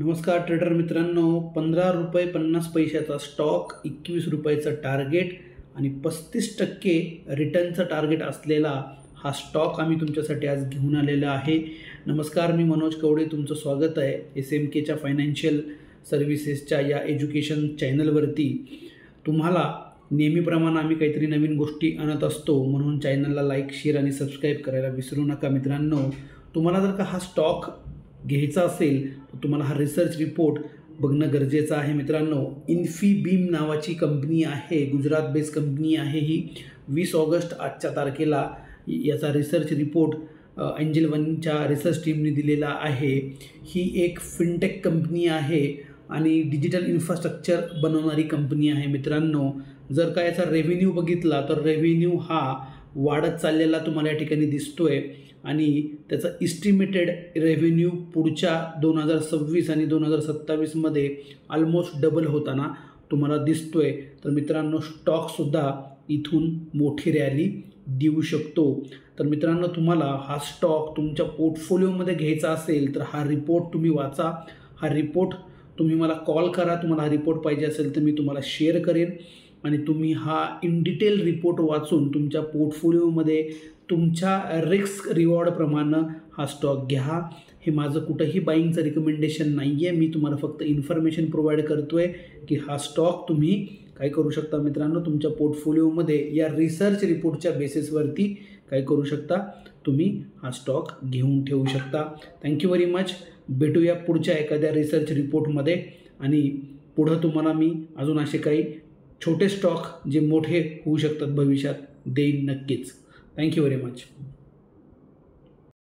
नमस्कार ट्रेडर मित्रांनो, 15 रुपये 50 पैशाचा स्टॉक, 21 रुपयाचं टार्गेट आणि 35% रिटर्नचं टार्गेट असलेला हा स्टॉक आम्ही तुमच्यासाठी आज घेऊन आलेला आहे. नमस्कार, मी मनोज कवडे, तुमचं स्वागत आहे SMKच्या फायनान्शियल सर्व्हिसेसच्या या एज्युकेशन चॅनलवरती. तुम्हाला नेहमीप्रमाणे आम्ही काहीतरी नवीन गोष्टी आणत असतो, म्हणून चॅनलला लाईक, शेअर आणि सबस्क्राईब करायला विसरू नका. मित्रांनो, तुम्हाला जर का हा स्टॉक घ्यायचा असेल तर तुम्हाला हा रिसर्च रिपोर्ट बघणं गरजेचं आहे. मित्रांनो, इन्फीबीम नावाची कंपनी आहे, गुजरात बेस्ड कंपनी आहे. ही 20 ऑगस्ट आजच्या तारखेला याचा रिसर्च रिपोर्ट एंजल वनच्या रिसर्च टीमने दिलेला आहे. ही एक फिनटेक कंपनी आहे आणि डिजिटल इन्फ्रास्ट्रक्चर बनवणारी कंपनी आहे. मित्रांनो, जर का याचा रेव्हेन्यू बघितला तर रेव्हेन्यू हा वाढत चाललेला तुम्हाला या ठिकाणी दिसतोय आणि त्याचा इस्टिमेटेड रेव्हेन्यू पुढच्या 2026 आणि 2027मध्ये ऑलमोस्ट डबल होताना तुम्हाला दिसतोय. तर मित्रांनो, स्टॉकसुद्धा इथून मोठी रॅली देऊ शकतो. तर मित्रांनो, तुम्हाला हा स्टॉक तुमच्या पोर्टफोलिओमध्ये घ्यायचा असेल तर हा रिपोर्ट तुम्ही वाचा. हा रिपोर्ट तुम्ही मला कॉल करा. तुम्हाला हा रिपोर्ट पाहिजे असेल तर मी तुम्हाला शेअर करेन आणि तुम्ही हा इन डिटेल रिपोर्ट वाचून तुमच्या पोर्टफोलिओमध्ये तुमच्या रिस्क रिवॉर्डप्रमाणे हा स्टॉक घ्या. हे माझं कुठंही बाईंगचं रिकमेंडेशन नाही आहे. मी तुम्हाला फक्त इन्फॉर्मेशन प्रोव्हाइड करतो आहे की हा स्टॉक तुम्ही काय करू शकता. मित्रांनो, तुमच्या पोर्टफोलिओमध्ये या रिसर्च रिपोर्टच्या बेसिसवरती काय करू शकता, तुम्ही हा स्टॉक घेऊन ठेवू शकता. Thank you very much. भेटूया पुढच्या एखाद्या रिसर्च रिपोर्टमध्ये आणि पुढं तुम्हाला मी अजून असे काही छोटे स्टॉक जे मोठे होऊ शकतात भविष्यात देईन नक्कीच. Thank you very much.